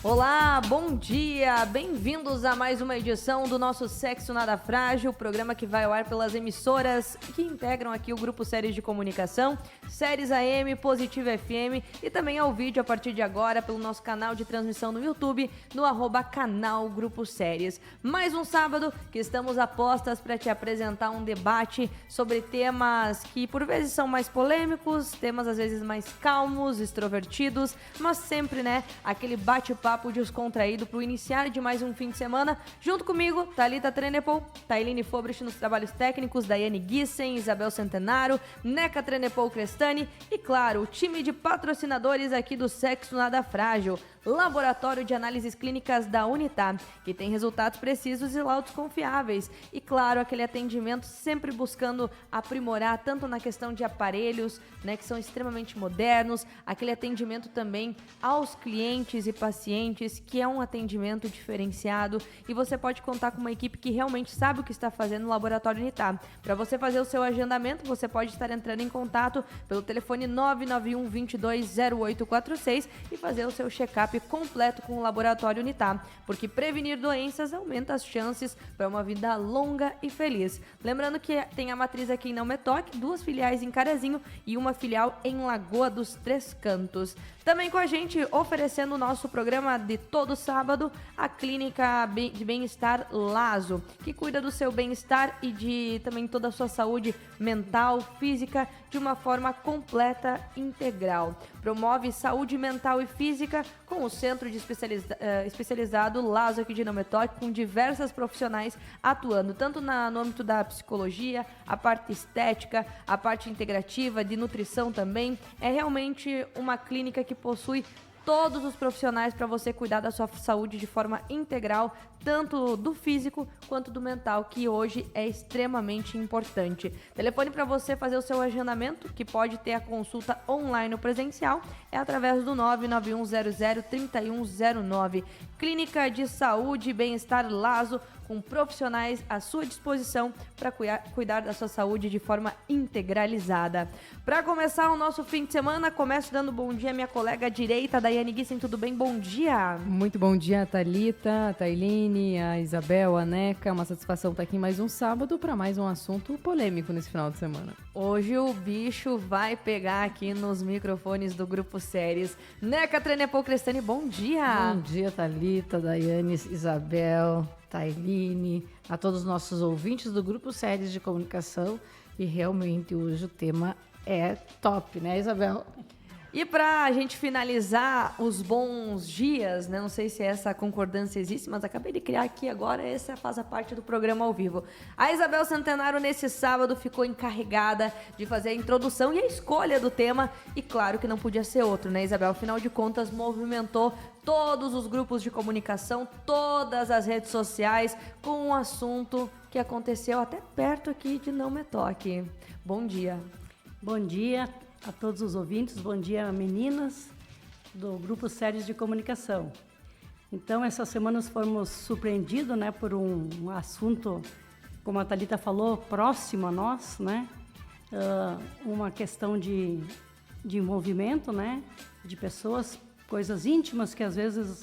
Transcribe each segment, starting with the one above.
Olá, bom dia! Bem-vindos a mais uma edição do nosso Sexo Nada Frágil, programa que vai ao ar pelas emissoras que integram aqui o Grupo Séries de Comunicação, Séries AM, Positivo FM e também ao vídeo a partir de agora pelo nosso canal de transmissão no YouTube, no @canal Grupo Séries. Mais um sábado que estamos a postas para te apresentar um debate sobre temas que por vezes são mais polêmicos, temas às vezes mais calmos, extrovertidos, mas sempre, aquele bate-papo descontraído para o iniciar de mais um fim de semana. Junto comigo, Thalita Trenepol, Tailine Fobrich nos trabalhos técnicos, Daiane Gissen, Isabel Centenaro, Neca Trenepol Crestani e, claro, o time de patrocinadores aqui do Sexo Nada Frágil, Laboratório de Análises Clínicas da Unitab, que tem resultados precisos e laudos confiáveis. E, claro, aquele atendimento sempre buscando aprimorar, tanto na questão de aparelhos, que são extremamente modernos, aquele atendimento também aos clientes e pacientes, que é um atendimento diferenciado, e você pode contar com uma equipe que realmente sabe o que está fazendo no Laboratório Unitab. Para você fazer o seu agendamento, você pode estar entrando em contato pelo telefone 991 22 0846 e fazer o seu check-up completo com o Laboratório Unitab, porque prevenir doenças aumenta as chances para uma vida longa e feliz. Lembrando que tem a matriz aqui em Não Me Toque, 2 filiais em Carazinho e uma filial em Lagoa dos Três Cantos. Também com a gente, oferecendo o nosso programa de todo sábado, a Clínica de Bem-Estar Lazo, que cuida do seu bem-estar e de também toda a sua saúde mental, física, de uma forma completa e integral. Promove saúde mental e física com o Centro de Especializado Lazo aqui de Não Me Toque, com diversas profissionais atuando tanto no âmbito da psicologia, a parte estética, a parte integrativa, de nutrição também. É realmente uma clínica que possui todos os profissionais para você cuidar da sua saúde de forma integral, tanto do físico quanto do mental, que hoje é extremamente importante. Telefone para você fazer o seu agendamento, que pode ter a consulta online ou presencial, é através do 991003109. Clínica de Saúde e Bem-Estar Lazo, com profissionais à sua disposição para cuidar da sua saúde de forma integralizada. Para começar o nosso fim de semana, começo dando bom dia à minha colega direita, Daiane Gissen. Tudo bem? Bom dia! Muito bom dia, Thalita, a Tailine, a Isabel, a Neca. Uma satisfação estar aqui em mais um sábado para mais um assunto polêmico nesse final de semana. Hoje o bicho vai pegar aqui nos microfones do Grupo Séries. Neca Trenepol Crestani, bom dia! Bom dia, Thalita, Daiane, Isabel, Tailine, a todos os nossos ouvintes do Grupo Séries de Comunicação. E realmente hoje o tema é top, né, Isabel? E para a gente finalizar os bons dias, não sei se essa concordância existe, mas acabei de criar aqui agora, essa faz a parte do programa ao vivo. A Isabel Centenaro, nesse sábado, ficou encarregada de fazer a introdução e a escolha do tema, e claro que não podia ser outro, né, Isabel? Afinal de contas, movimentou todos os grupos de comunicação, todas as redes sociais, com um assunto que aconteceu até perto aqui de Não Me Toque. Bom dia. Bom dia a todos os ouvintes, bom dia meninas do Grupo Séries de Comunicação. Então, essa semana nós fomos surpreendidos, por um assunto, como a Thalita falou, próximo a nós, uma questão de envolvimento, de pessoas, coisas íntimas que às vezes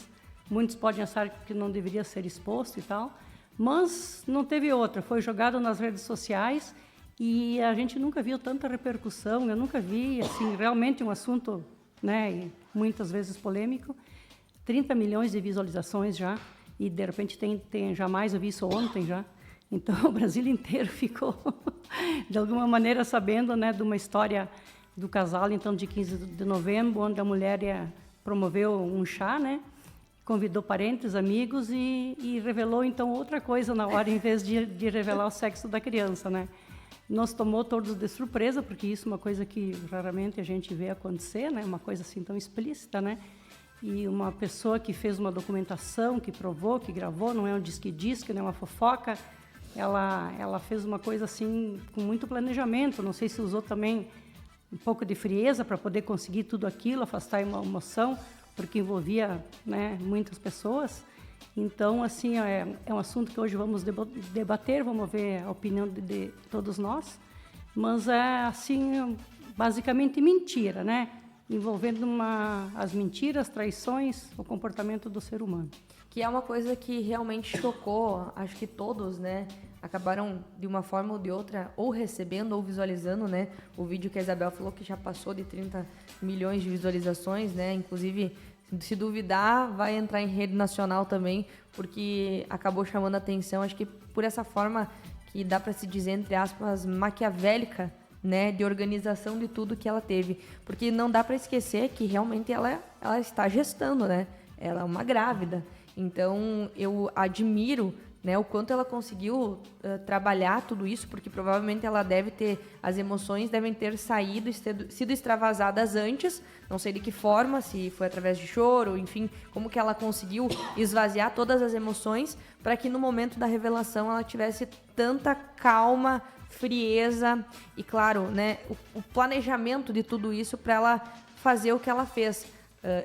muitos podem achar que não deveria ser exposto e tal, mas não teve outra, foi jogado nas redes sociais. E a gente nunca viu tanta repercussão, eu nunca vi, realmente um assunto, muitas vezes polêmico. 30 milhões de visualizações já, e de repente tem jamais, eu vi isso ontem já. Então o Brasil inteiro ficou, de alguma maneira, sabendo, de uma história do casal, então, de 15 de novembro, onde a mulher promoveu um chá, convidou parentes, amigos e revelou, então, outra coisa na hora, em vez de revelar o sexo da criança, Nos tomou todos de surpresa, porque isso é uma coisa que raramente a gente vê acontecer, uma coisa assim tão explícita, E uma pessoa que fez uma documentação, que provou, que gravou, não é um disque-disque, não é uma fofoca, ela fez uma coisa assim com muito planejamento, não sei se usou também um pouco de frieza para poder conseguir tudo aquilo, afastar uma emoção, porque envolvia, muitas pessoas. Então, assim, é um assunto que hoje vamos debater, vamos ver a opinião de todos nós, mas é, assim, basicamente mentira, envolvendo as mentiras, traições, o comportamento do ser humano. Que é uma coisa que realmente chocou, acho que todos, né, acabaram de uma forma ou de outra ou recebendo ou visualizando, né, o vídeo que a Isabel falou que já passou de 30 milhões de visualizações, né, inclusive, se duvidar, vai entrar em rede nacional também, porque acabou chamando a atenção, acho que por essa forma que dá para se dizer, entre aspas, maquiavélica, né, de organização de tudo que ela teve, porque não dá para esquecer que realmente ela está gestando, né, ela é uma grávida. Então, eu admiro, né, o quanto ela conseguiu trabalhar tudo isso, porque provavelmente ela as emoções devem ter saído, sido extravasadas antes, não sei de que forma, se foi através de choro, enfim, como que ela conseguiu esvaziar todas as emoções para que no momento da revelação ela tivesse tanta calma, frieza e, claro, né, o planejamento de tudo isso para ela fazer o que ela fez.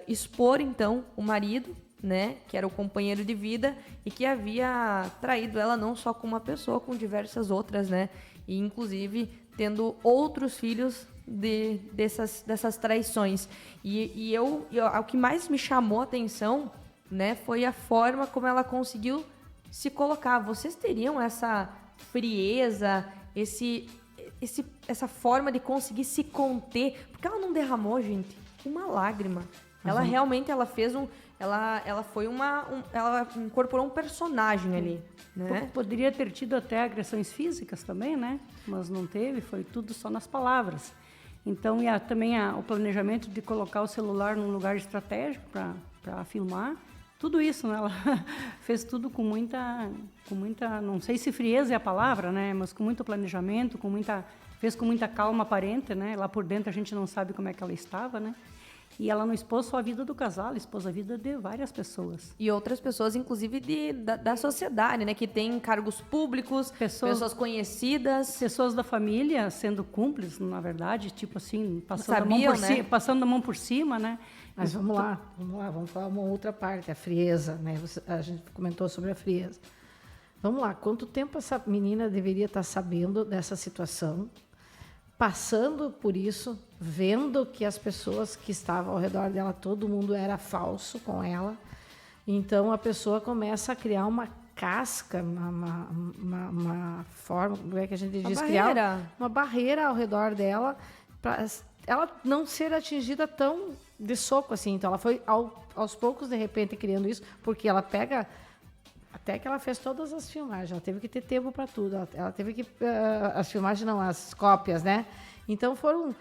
Expor, então, o marido, né, que era o companheiro de vida e que havia traído ela não só com uma pessoa, com diversas outras, né, e inclusive tendo outros filhos dessas traições. E o que mais me chamou a atenção, né, foi a forma como ela conseguiu se colocar. Vocês teriam essa frieza, essa forma de conseguir se conter, porque ela não derramou, gente, uma lágrima. Ela realmente fez ela incorporou um personagem ali, né? Poderia ter tido até agressões físicas também, né? Mas não teve, foi tudo só nas palavras. Então, também o planejamento de colocar o celular num lugar estratégico para filmar, tudo isso, né? Ela fez tudo com muita, não sei se frieza é a palavra, né? Mas com muito planejamento, fez com muita calma aparente, né? Lá por dentro a gente não sabe como é que ela estava, né? E ela não expôs só a vida do casal, ela expôs a vida de várias pessoas. E outras pessoas, inclusive da sociedade, né? Que tem cargos públicos, pessoas conhecidas. Pessoas da família sendo cúmplices, na verdade, tipo assim, passando a mão por cima, né? Mas vamos lá, vamos falar uma outra parte, a frieza, né? A gente comentou sobre a frieza. Vamos lá, quanto tempo essa menina deveria estar sabendo dessa situação, passando por isso, vendo que as pessoas que estavam ao redor dela, todo mundo era falso com ela. Então, a pessoa começa a criar uma casca, uma forma, como é que a gente diz? Criar uma barreira ao redor dela, para ela não ser atingida tão de soco assim. Então, ela foi aos poucos, de repente, criando isso, porque ela pega... Até que ela fez todas as filmagens, ela teve que ter tempo para tudo, ela teve que... as filmagens não, as cópias, né? Então foram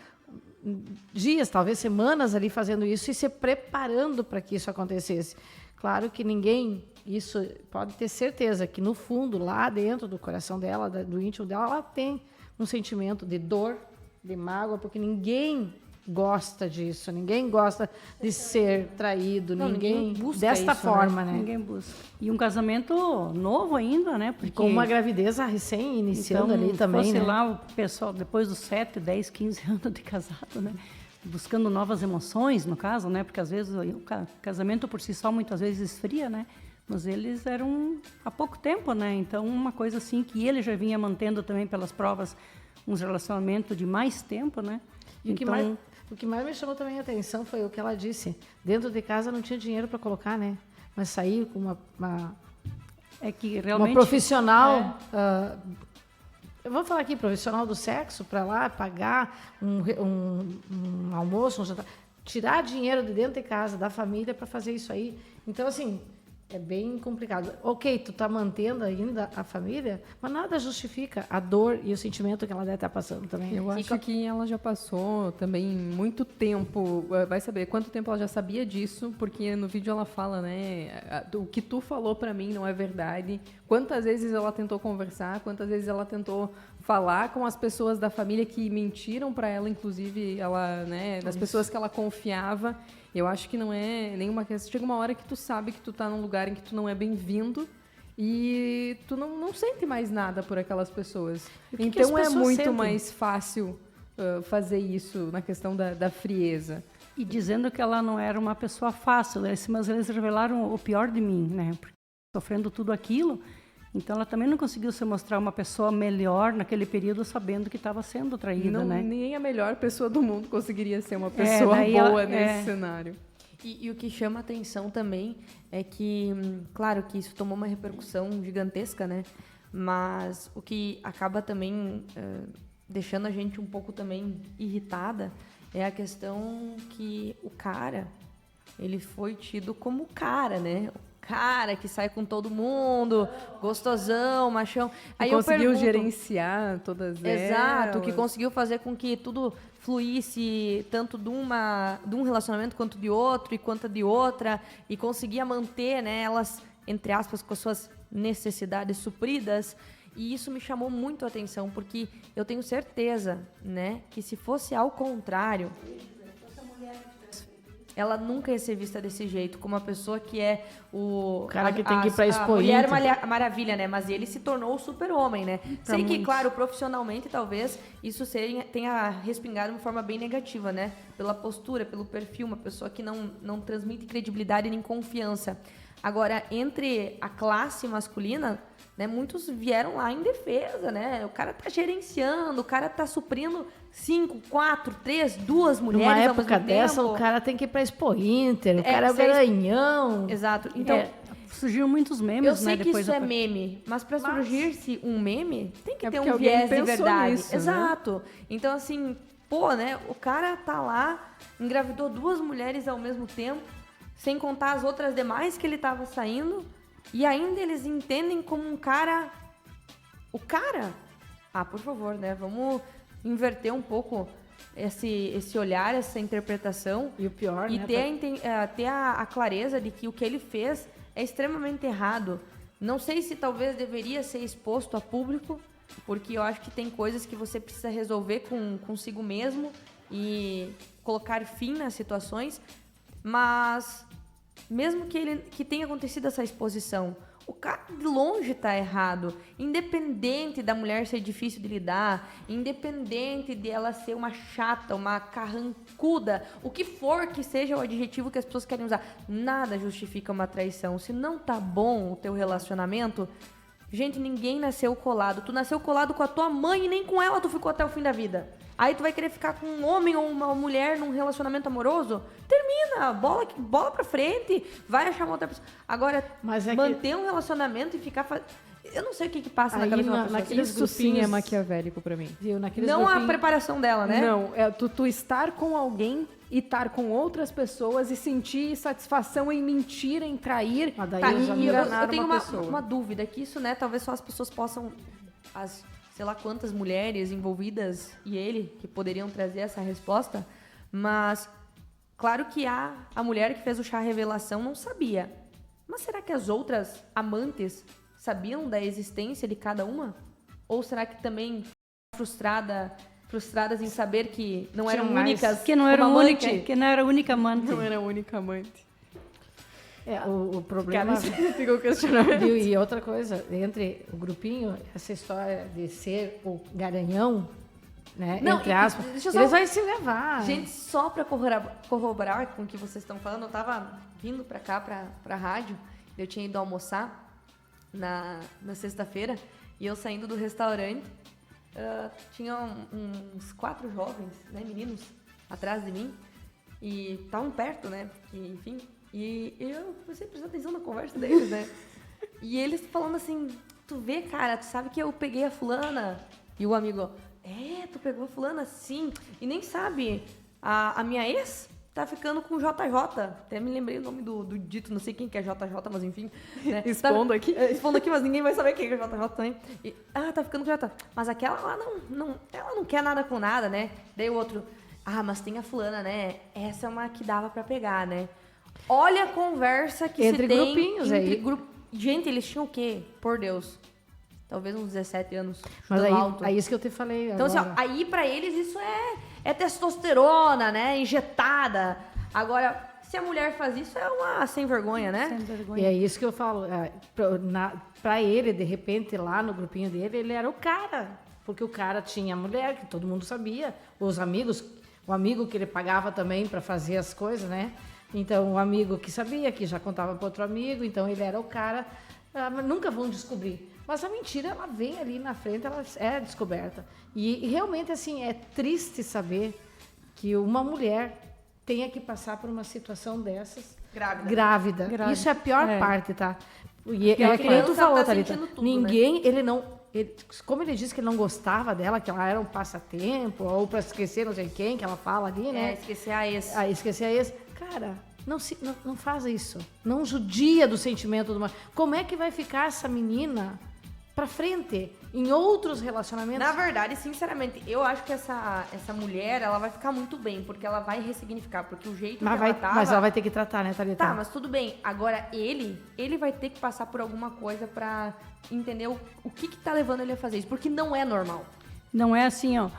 dias, talvez semanas ali fazendo isso e se preparando para que isso acontecesse. Claro que isso pode ter certeza que no fundo, lá dentro do coração dela, do íntimo dela, ela tem um sentimento de dor, de mágoa, porque ninguém gosta disso, ninguém gosta de ser traído, ninguém busca desta isso, forma, né? Ninguém busca. E um casamento novo ainda, né? Porque com uma gravidez recém iniciando ali também, fosse né? lá o pessoal, depois dos 7, 10, 15 anos de casado, né? Buscando novas emoções, no caso, né? Porque às vezes o casamento por si só muitas vezes esfria, né? Mas eles eram há pouco tempo, né? Então, uma coisa assim que ele já vinha mantendo também pelas provas, uns relacionamentos de mais tempo, né? E o que mais me chamou também a atenção foi o que ela disse. Dentro de casa não tinha dinheiro para colocar, né? Mas sair com uma profissional... eu vou falar aqui, profissional do sexo, para lá pagar um almoço, um jantar. Tirar dinheiro de dentro de casa, da família, para fazer isso aí. Então, assim... É bem complicado. Ok, tu tá mantendo ainda a família, mas nada justifica a dor e o sentimento que ela deve estar passando também. Eu acho que ela já passou também muito tempo, vai saber quanto tempo ela já sabia disso, porque no vídeo ela fala, né, o que tu falou pra mim não é verdade. Quantas vezes ela tentou conversar, quantas vezes ela tentou falar com as pessoas da família que mentiram pra ela, inclusive ela, né, das pessoas que ela confiava. Eu acho que não é nenhuma questão. Chega uma hora que tu sabe que tu tá num lugar em que tu não é bem-vindo e tu não sente mais nada por aquelas pessoas. Então é muito mais fácil fazer isso na questão da frieza. E dizendo que ela não era uma pessoa fácil, mas eles revelaram o pior de mim, né? Porque sofrendo tudo aquilo, Então, ela também não conseguiu se mostrar uma pessoa melhor naquele período, sabendo que estava sendo traída, né? Nem a melhor pessoa do mundo conseguiria ser uma pessoa daí boa ela- nesse cenário. E o que chama atenção também é que, claro que isso tomou uma repercussão gigantesca, né? Mas o que acaba também deixando a gente um pouco também irritada é a questão que o cara, ele foi tido como cara, né? O cara que sai com todo mundo, gostosão, machão. Aí eu Conseguiu pergunto, gerenciar todas exato, que elas. conseguiu fazer com que tudo fluísse tanto de um relacionamento quanto de outro e quanto de outra, e conseguia manter, né, elas, entre aspas, com as suas necessidades supridas. E isso me chamou muito a atenção, porque eu tenho certeza, né, que se fosse ao contrário, ela nunca ia ser vista desse jeito, como uma pessoa que é o cara que tem que ir pra a Expo Mulher Inter. Maravilha, né? Mas ele se tornou o super-homem, né? Sei que, muitos. claro, profissionalmente, talvez, isso tenha respingado de uma forma bem negativa, né? Pela postura, pelo perfil, uma pessoa que não transmite credibilidade nem confiança. Agora, entre a classe masculina, né, muitos vieram lá em defesa, né? O cara tá gerenciando, o cara tá suprindo 5, 4, 3, 2 mulheres Numa ao época mesmo dessa, tempo. o cara tem que ir pra Expo Inter, o cara é o ser- garanhão. Exato. Então, Surgiram muitos memes, eu sei né? que Depois isso da- é meme, mas para surgir-se um meme, tem que É ter porque um alguém viés de pensou verdade. nisso, né? Exato. Então, assim, pô, né? O cara tá lá, engravidou 2 mulheres ao mesmo tempo, sem contar as outras demais que ele tava saindo, e ainda eles entendem como um cara. O cara? Ah, por favor, né? Vamos inverter um pouco esse olhar, essa interpretação. E o pior, E né? ter a clareza de que o que ele fez é extremamente errado. Não sei se talvez deveria ser exposto a público, porque eu acho que tem coisas que você precisa resolver consigo mesmo e colocar fim nas situações. Mas mesmo que tenha acontecido essa exposição, o cara de longe tá errado. Independente da mulher ser difícil de lidar, independente de ela ser uma chata, uma carrancuda, o que for que seja o adjetivo que as pessoas querem usar, nada justifica uma traição. Se não tá bom o teu relacionamento, gente, ninguém nasceu colado. Tu nasceu colado com a tua mãe e nem com ela tu ficou até o fim da vida. Aí tu vai querer ficar com um homem ou uma mulher num relacionamento amoroso? Termina, bola pra frente, vai achar uma outra pessoa. Agora, Mas é que- manter um relacionamento e ficar... Eu não sei o que passa na Aí cabeça de uma na- pessoa. naqueles Isso sim é grupinhos- maquiavélico pra mim. Viu? Naqueles Não a grupinhos- preparação dela, né? Não, é tu estar com alguém e estar com outras pessoas e sentir satisfação em mentir, em trair, Mas daí Tá, os e amigos- enganar eu tenho uma pessoa. uma dúvida, que isso, né, talvez só as pessoas possam, as sei lá quantas mulheres envolvidas e ele, que poderiam trazer essa resposta, mas claro que a mulher que fez o chá revelação não sabia. Mas será que as outras amantes sabiam da existência de cada uma? Ou será que também frustradas em saber que não eram Tinham mais- únicas Que não como era o amante? único, que não era a única amante. não era a única amante. É, o problema... Fica o questionamento. Viu? E outra coisa, entre o grupinho, essa história de ser o garanhão, né? Não, entre e- aspas, deixa eu só- eles vão se levar. Gente, só pra corroborar com o que vocês estão falando, eu tava vindo pra cá, pra rádio, eu tinha ido almoçar na sexta-feira, e eu saindo do restaurante, tinha uns 4 jovens, né, meninos, atrás de mim, e estavam perto, né, porque, enfim, e eu comecei a prestar atenção na conversa deles, né, e eles falando assim, tu vê, cara, tu sabe que eu peguei a fulana, e o amigo, tu pegou a fulana? Sim, e nem sabe, a minha ex tá ficando com o JJ, até me lembrei o nome do dito, não sei quem que é JJ, mas enfim. Né? Expondo aqui. Expondo aqui, mas ninguém vai saber quem é JJ também. E, tá ficando com o JJ. Mas aquela lá ela não quer nada com nada, né? Daí o outro, mas tem a fulana, né? Essa é uma que dava pra pegar, né? Olha a conversa que Entre se tem grupinhos aí. Gente, eles tinham o quê? Por Deus. Talvez uns 17 anos. Mas chutando aí, alto. aí isso que eu te falei Então, assim, ó, agora. aí pra eles isso é testosterona, né? Injetada. Agora, se a mulher faz isso, é uma sem vergonha, né? Sem E vergonha. é isso que eu falo. Pra ele, de repente, lá no grupinho dele, ele era o cara. Porque o cara tinha a mulher, que todo mundo sabia. Os amigos, o amigo que ele pagava também para fazer as coisas, né? Então, o amigo que sabia, que já contava para outro amigo. Então, ele era o cara. Mas nunca vão descobrir. Mas a mentira, ela vem ali na frente, ela é descoberta. E realmente, assim, é triste saber que uma mulher tenha que passar por uma situação dessas grávida. Isso é a pior parte, tá? E é que nem tu falou, Thalita. Ninguém, né? Como ele disse que ele não gostava dela, que ela era um passatempo, ou para esquecer não sei quem, que ela fala ali, né? Esquecer a ex. Esquecer a ex. Cara, não faz isso. Não judia do sentimento do marido. Como é que vai ficar essa menina pra frente em outros relacionamentos? Na verdade, sinceramente, eu acho que essa mulher, ela vai ficar muito bem, porque ela vai ressignificar, porque o jeito mas que ela tava... Mas ela vai ter que tratar, né, Thalita? Tá, mas tudo bem. Agora, ele vai ter que passar por alguma coisa pra entender o que tá levando ele a fazer isso, porque não é normal. Não é assim, ó,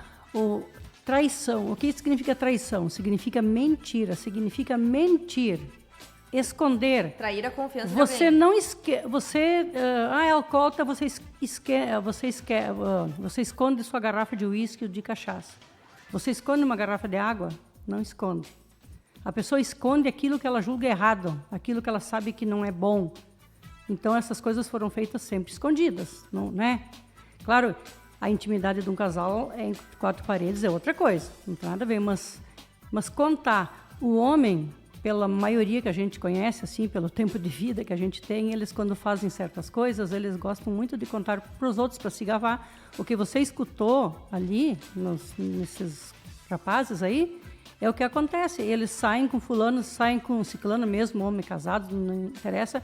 traição. O que significa traição? Significa mentira, significa mentir. Esconder. Trair a confiança você de alguém. não é alcoólatra, você esconde sua garrafa de uísque ou de cachaça. Você esconde uma garrafa de água? Não esconde. A pessoa esconde aquilo que ela julga errado, aquilo que ela sabe que não é bom. Então essas coisas foram feitas sempre escondidas, não, né? Claro, a intimidade de um casal entre 4 paredes é outra coisa, não tem nada a ver, mas contar o homem, pela maioria que a gente conhece, assim, pelo tempo de vida que a gente tem, eles quando fazem certas coisas, eles gostam muito de contar para os outros, para se gabar. O que você escutou ali, nesses rapazes aí, é o que acontece. Eles saem com fulano, saem com ciclano mesmo, homem casado, não interessa.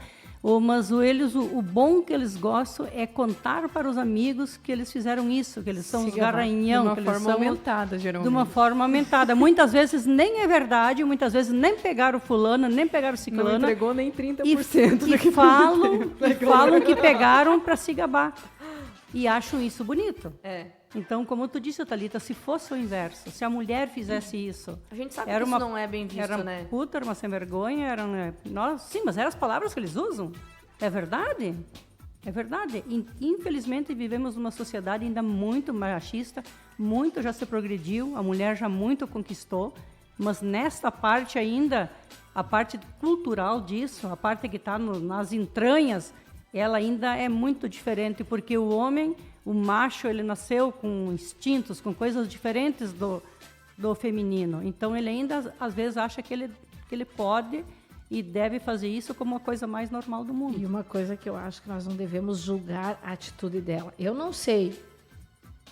Mas o bom que eles gostam é contar para os amigos que eles fizeram isso, que eles são os garanhão. De uma forma aumentada, geralmente. De uma forma aumentada. Muitas vezes nem é verdade, muitas vezes nem pegaram fulano, nem pegaram ciclano. Não entregou nem 30% do que falam que pegaram para se gabar. E acham isso bonito. É. Então, como tu disse, Thalita, se fosse o inverso, se a mulher fizesse isso... A gente sabe que isso não é bem visto, era né? Puta, era uma sem vergonha, sim, mas eram as palavras que eles usam. É verdade? É verdade. Infelizmente, vivemos numa sociedade ainda muito machista, muito já se progrediu, a mulher já muito conquistou, mas nesta parte ainda, a parte cultural disso, a parte que está nas entranhas, ela ainda é muito diferente, porque o homem... O macho, ele nasceu com instintos, com coisas diferentes do feminino. Então, ele ainda, às vezes, acha que ele pode e deve fazer isso como a coisa mais normal do mundo. E uma coisa que eu acho que nós não devemos julgar a atitude dela. Eu não sei,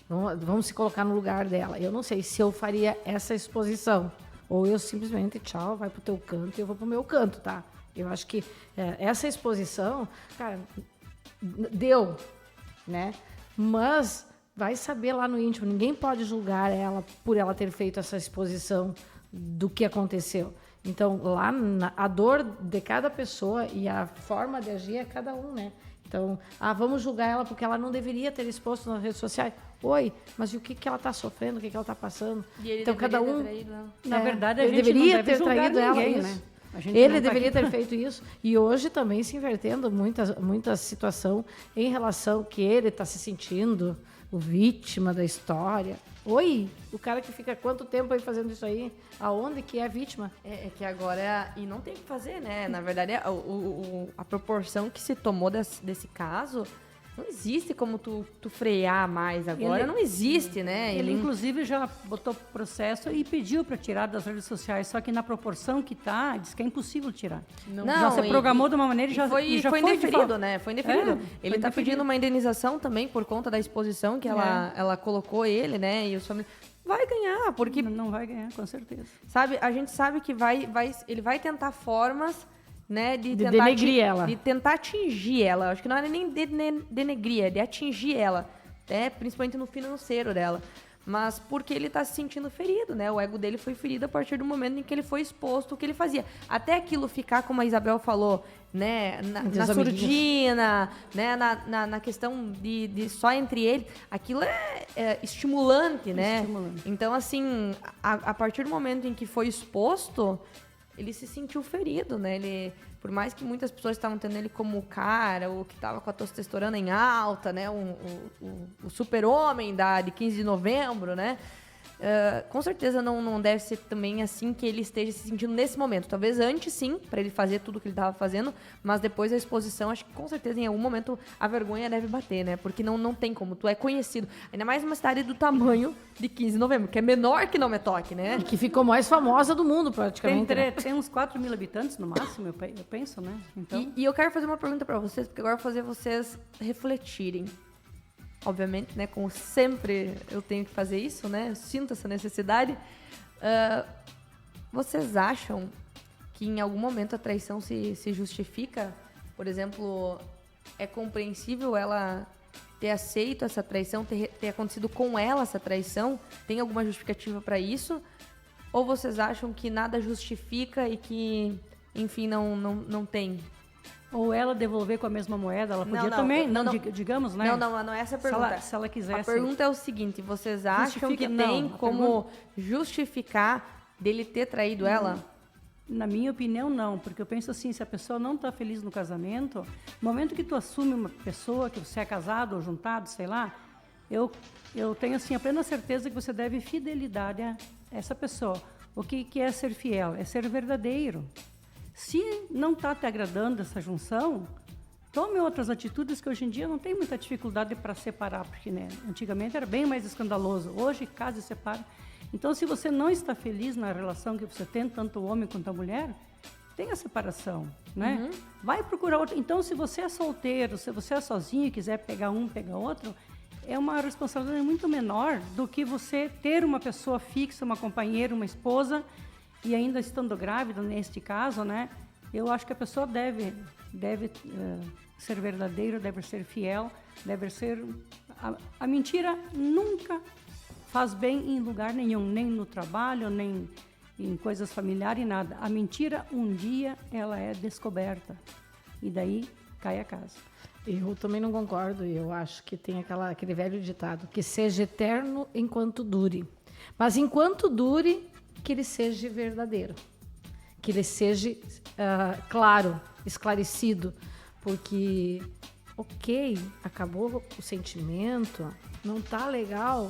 vamos se colocar no lugar dela, eu não sei se eu faria essa exposição. Ou eu simplesmente, tchau, vai pro teu canto e eu vou pro meu canto, tá? Eu acho que essa exposição, cara, deu, né? Mas vai saber lá no íntimo, ninguém pode julgar ela por ela ter feito essa exposição do que aconteceu. Então, lá a dor de cada pessoa e a forma de agir é cada um, né? Então, vamos julgar ela porque ela não deveria ter exposto nas redes sociais. Oi, mas e o que ela está sofrendo, o que ela está passando? E ele então, cada um... Na verdade, a ele gente deveria não deve ter traído ninguém, ela né? isso. Ele deveria ter feito isso. E hoje também se invertendo muita situação em relação que ele está se sentindo o vítima da história. Oi, o cara que fica quanto tempo aí fazendo isso aí? Aonde que é a vítima? É que agora... E não tem o que fazer, né? Na verdade, a proporção que se tomou desse caso... Não existe como tu frear mais agora, não existe, né? Ele, inclusive, já botou processo e pediu para tirar das redes sociais, só que na proporção que está, diz que é impossível tirar. Não, já se programou de uma maneira e já foi indeferido, né? Foi indeferido. Ele está indeferido. pedindo uma indenização também por conta da exposição que ela colocou ele, né? E os familiares... Vai ganhar, porque... Não vai ganhar, com certeza. Sabe, a gente sabe que ele vai tentar formas... Né, de denegrir ela. De tentar atingir ela. Acho que não é nem denegrir, é de atingir ela. Principalmente no financeiro dela. Mas porque ele tá se sentindo ferido, né? O ego dele foi ferido a partir do momento em que ele foi exposto o que ele fazia. Até aquilo ficar, como a Isabel falou, né? Na surdina, né? Na questão de só entre eles. Aquilo é estimulante, né? Estimulante. Então, assim, a partir do momento em que foi exposto... Ele se sentiu ferido, né? Ele, por mais que muitas pessoas estavam tendo ele como o cara, o que estava com a testosterona em alta, né? O super-homem de 15 de novembro, né? Com certeza não deve ser também assim que ele esteja se sentindo nesse momento. Talvez antes, sim, para ele fazer tudo o que ele estava fazendo, mas depois da exposição, acho que com certeza em algum momento a vergonha deve bater, né? Porque não tem como, tu é conhecido. Ainda mais numa cidade do tamanho de 15 de novembro, que é menor que Não Me Toque, né? E que ficou mais famosa do mundo, praticamente. Tem uns 4 mil habitantes no máximo, eu penso, né? Então, E eu quero fazer uma pergunta para vocês, porque agora eu vou fazer vocês refletirem. Obviamente, né? Como sempre eu tenho que fazer isso, né? Eu sinto essa necessidade. Vocês acham que em algum momento a traição se justifica? Por exemplo, é compreensível ela ter aceito essa traição, ter acontecido com ela essa traição? Tem alguma justificativa para isso? Ou vocês acham que nada justifica e que, enfim, não tem? ou ela devolver com a mesma moeda, ela podia Não, também, não. digamos, né? Não é essa a pergunta. Se ela quisesse. A pergunta é o seguinte, vocês acham que Justifica- tem não, a como justificar dele ter traído ela? Na minha opinião, não, porque eu penso assim, se a pessoa não está feliz no casamento, no momento que tu assume uma pessoa, que você é casado ou juntado, sei lá, eu tenho assim a plena certeza que você deve fidelidade a essa pessoa. O que é ser fiel? É ser verdadeiro. Se não está te agradando essa junção, tome outras atitudes que hoje em dia não tem muita dificuldade para separar, porque né, antigamente era bem mais escandaloso. Hoje, casa e separa. Então, se você não está feliz na relação que você tem, tanto o homem quanto a mulher, tem a separação, né? Vai procurar outro. Então, se você é solteiro, se você é sozinho e quiser pegar um, pegar outro, é uma responsabilidade muito menor do que você ter uma pessoa fixa, uma companheira, uma esposa, e ainda estando grávida, neste caso, né? Eu acho que a pessoa deve ser verdadeira, deve ser fiel, deve ser... A mentira nunca faz bem em lugar nenhum, nem no trabalho, nem em coisas familiares, nada. A mentira, um dia, ela é descoberta. E daí cai a casa. Eu também não concordo. Eu acho que tem aquele velho ditado, que seja eterno enquanto dure. Mas enquanto dure, que ele seja verdadeiro. Que ele seja claro, esclarecido. Porque, ok, acabou o sentimento, não tá legal...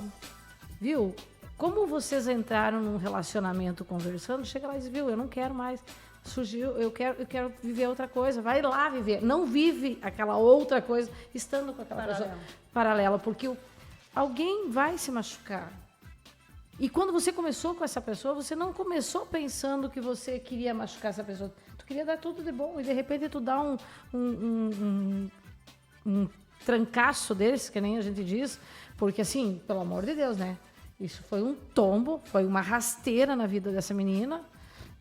Viu? Como vocês entraram num relacionamento conversando, chega lá e diz, viu, eu não quero mais. Surgiu, eu quero viver outra coisa. Vai lá viver. Não vive aquela outra coisa estando com aquela pessoa paralela, porque alguém vai se machucar. E quando você começou com essa pessoa, você não começou pensando que você queria machucar essa pessoa. Tu queria dar tudo de bom e de repente tu dá um trancaço desse, que nem a gente diz, porque assim, pelo amor de Deus, né? Isso foi um tombo, foi uma rasteira na vida dessa menina.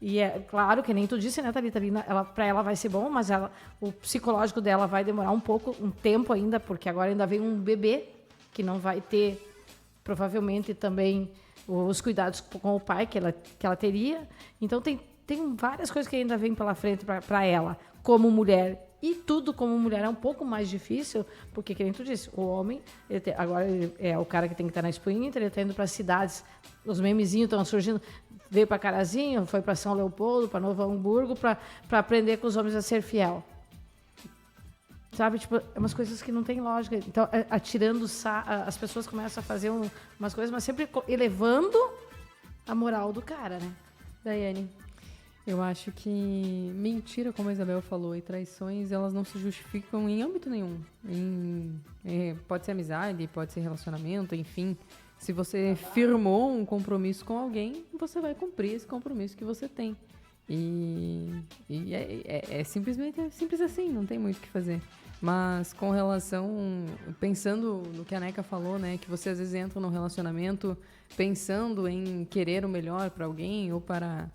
E é claro que nem tu disse, né, Thalita? Para ela vai ser bom, mas o psicológico dela vai demorar um tempo ainda, porque agora ainda vem um bebê que não vai ter, provavelmente, também os cuidados com o pai que ela teria. Então tem várias coisas que ainda vêm pela frente para ela, como mulher. E tudo como mulher é um pouco mais difícil, porque, que nem tu disse, o homem, agora ele é o cara que tem que estar na Expo Inter, ele está indo para cidades, os memezinhos estão surgindo, veio para Carazinho, foi para São Leopoldo, para Novo Hamburgo, para aprender com os homens a ser fiel. Sabe, tipo, é umas coisas que não tem lógica. Então, atirando as pessoas começam a fazer umas coisas, mas sempre elevando a moral do cara, né? Daiane? Eu acho que mentira, como a Isabel falou, e traições, elas não se justificam em âmbito nenhum. Pode ser amizade, pode ser relacionamento, enfim. Se você firmou um compromisso com alguém, você vai cumprir esse compromisso que você tem. E é simples assim, não tem muito o que fazer. Mas com relação, pensando no que a Neca falou, né, que você às vezes entra num relacionamento pensando em querer o melhor para alguém ou para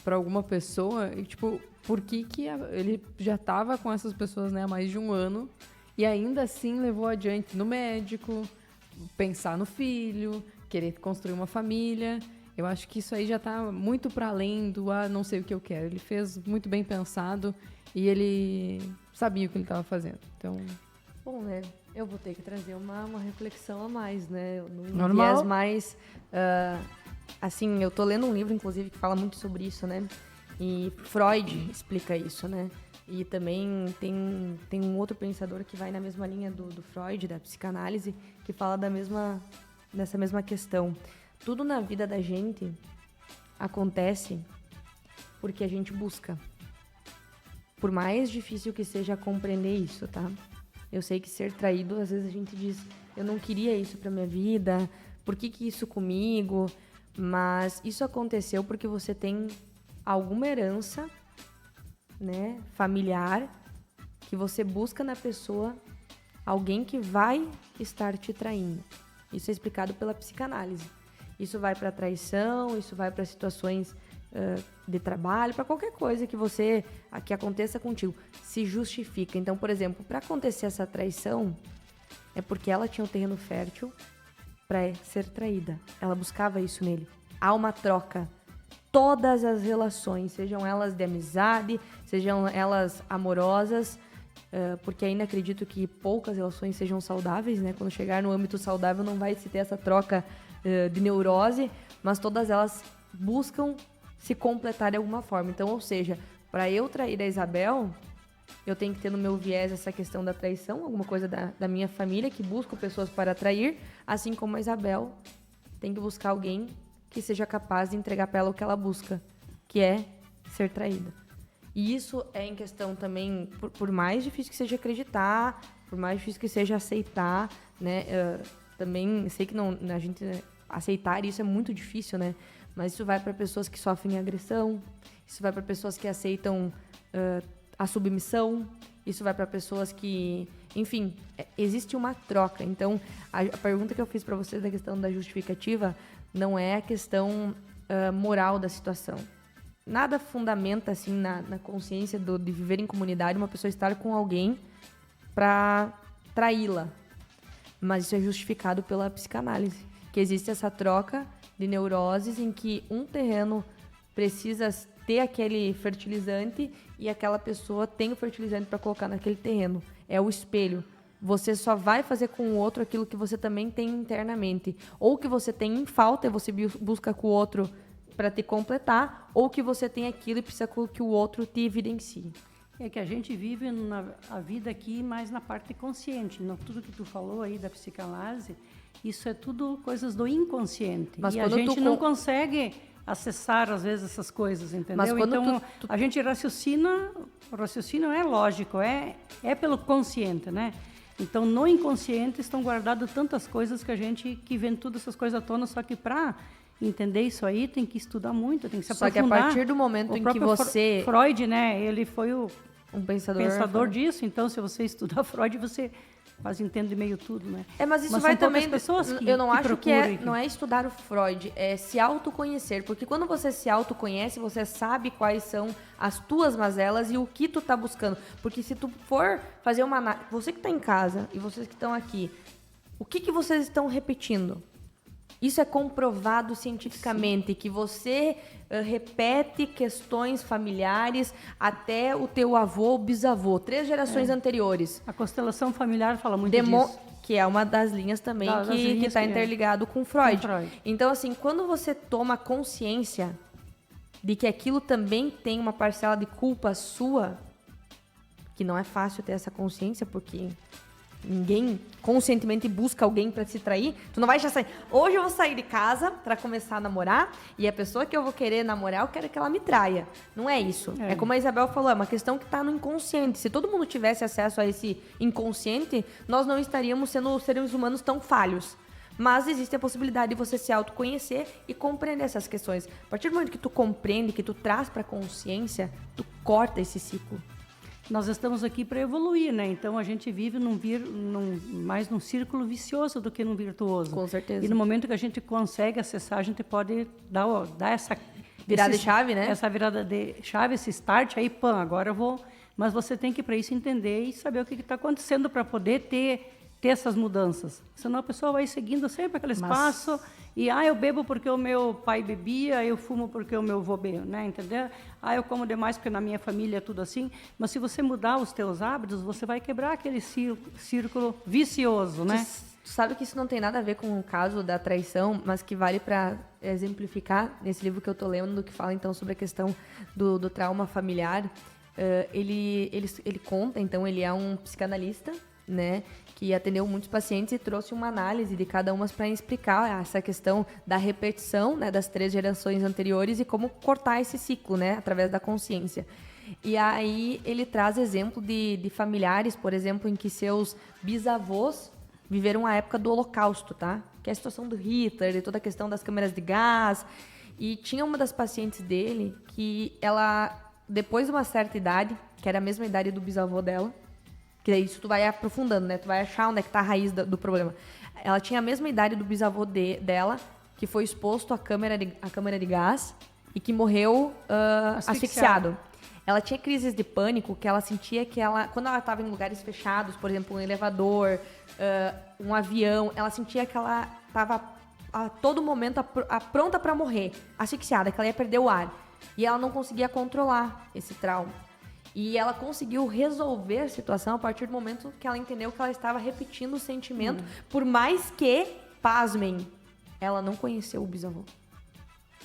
alguma pessoa, e tipo, por que ele já estava com essas pessoas, né, há mais de um ano e ainda assim levou adiante no médico, pensar no filho, querer construir uma família? Eu acho que isso aí já está muito para além do não sei o que eu quero. Ele fez muito bem pensado e ele sabia o que ele estava fazendo. Então, bom, né? Eu vou ter que trazer uma reflexão a mais, né? Normal. Viés mais... assim, eu tô lendo um livro, inclusive, que fala muito sobre isso, né? E Freud explica isso, né? E também tem um outro pensador que vai na mesma linha do Freud, da psicanálise, que fala dessa mesma questão. tudo na vida da gente acontece porque a gente busca. Por mais difícil que seja compreender isso, tá? Eu sei que ser traído, às vezes a gente diz, eu não queria isso pra minha vida, por que isso comigo? Mas isso aconteceu porque você tem alguma herança, né, familiar, que você busca na pessoa alguém que vai estar te traindo. Isso é explicado pela psicanálise. Isso vai para traição, isso vai para situações de trabalho, para qualquer coisa que aconteça contigo. Se justifica. Então, por exemplo, para acontecer essa traição, é porque ela tinha um terreno fértil para ser traída. Ela buscava isso nele. Há uma troca. Todas as relações, sejam elas de amizade, sejam elas amorosas, porque ainda acredito que poucas relações sejam saudáveis, né? Quando chegar no âmbito saudável não vai se ter essa troca de neurose, mas todas elas buscam se completar de alguma forma. Então, ou seja, para eu trair a Isabel, eu tenho que ter no meu viés essa questão da traição, alguma coisa da minha família que busca pessoas para trair, assim como a Isabel tem que buscar alguém que seja capaz de entregar para ela o que ela busca, que é ser traída. E isso é em questão também, por mais difícil que seja acreditar, por mais difícil que seja aceitar, né? Também sei que não, a gente aceitar isso é muito difícil, né? Mas isso vai para pessoas que sofrem agressão, isso vai para pessoas que aceitam a submissão, isso vai para pessoas que... Enfim, existe uma troca. Então, a pergunta que eu fiz para vocês da questão da justificativa não é a questão moral da situação. Nada fundamenta, assim, na consciência de viver em comunidade uma pessoa estar com alguém para traí-la. Mas isso é justificado pela psicanálise, que existe essa troca de neuroses em que um terreno precisa ter aquele fertilizante e aquela pessoa tem o fertilizante para colocar naquele terreno. É o espelho. Você só vai fazer com o outro aquilo que você também tem internamente. Ou que você tem em falta e você busca com o outro para te completar, ou que você tem aquilo e precisa que o outro te evidencie. É que a gente vive a vida aqui mais na parte consciente. Tudo que tu falou aí da psicanálise, isso é tudo coisas do inconsciente. Mas e a gente não consegue acessar, às vezes, essas coisas, entendeu? Mas quando então, a gente raciocina, o raciocínio é lógico, é pelo consciente, né? Então, no inconsciente estão guardadas tantas coisas que vem todas essas coisas à tona, só que para entender isso aí tem que estudar muito, tem que se aprofundar. Só que a partir do momento em que você... Freud, né? Ele foi um pensador disso, então se você estudar Freud, você quase entende meio tudo, né? Mas isso vai também... pessoas que eu não acho que não é estudar o Freud, é se autoconhecer, porque quando você se autoconhece, você sabe quais são as tuas mazelas e o que tu tá buscando. Porque se tu for fazer uma análise... Você que tá em casa e vocês que estão aqui, o que vocês estão repetindo? Isso é comprovado cientificamente, sim, que você repete questões familiares até o teu avô ou bisavô, 3 gerações anteriores. A constelação familiar fala muito disso. Que é uma das linhas também que está interligado com Freud. Então, assim, quando você toma consciência de que aquilo também tem uma parcela de culpa sua, que não é fácil ter essa consciência, porque... ninguém conscientemente busca alguém pra se trair. Tu não vai já sair. Hoje eu vou sair de casa pra começar a namorar e a pessoa que eu vou querer namorar, eu quero que ela me traia. Não é isso. É como a Isabel falou, é uma questão que tá no inconsciente. Se todo mundo tivesse acesso a esse inconsciente, nós não estaríamos sendo seres humanos tão falhos. Mas existe a possibilidade de você se autoconhecer e compreender essas questões. A partir do momento que tu compreende, que tu traz pra consciência, tu corta esse ciclo. Nós estamos aqui para evoluir, né? Então, a gente vive mais num círculo vicioso do que num virtuoso. Com certeza. E no momento que a gente consegue acessar, a gente pode dar essa... virada de chave, né? Essa virada de chave, esse start, aí, agora eu vou... Mas você tem que, para isso, entender e saber o que está acontecendo para poder ter essas mudanças. Senão a pessoa vai seguindo sempre aquele espaço... E, eu bebo porque o meu pai bebia, eu fumo porque o meu avô bebe, né? Entendeu? Eu como demais porque na minha família é tudo assim. Mas se você mudar os teus hábitos, você vai quebrar aquele círculo vicioso, né? Tu sabe que isso não tem nada a ver com o caso da traição, mas que vale para exemplificar nesse livro que eu tô lendo, que fala então sobre a questão do trauma familiar. Ele conta, então, ele é um psicanalista, né, que atendeu muitos pacientes e trouxe uma análise de cada uma para explicar essa questão da repetição, né, das 3 gerações anteriores e como cortar esse ciclo, né, através da consciência. E aí ele traz exemplo de familiares, por exemplo, em que seus bisavôs viveram a época do Holocausto, tá? Que é a situação do Hitler, de toda a questão das câmeras de gás. E tinha uma das pacientes dele que ela, depois de uma certa idade, que era a mesma idade do bisavô dela, que daí isso tu vai aprofundando, né? Tu vai achar onde é que tá a raiz do problema. Ela tinha a mesma idade do bisavô dela, que foi exposto à câmera de gás e que morreu asfixiado. Ela tinha crises de pânico, que ela sentia que quando ela estava em lugares fechados, por exemplo, um elevador, um avião, ela sentia que ela estava a todo momento pronta para morrer, asfixiada, que ela ia perder o ar. E ela não conseguia controlar esse trauma. E ela conseguiu resolver a situação a partir do momento que ela entendeu que ela estava repetindo o sentimento, por mais que, pasmem, ela não conheceu o bisavô.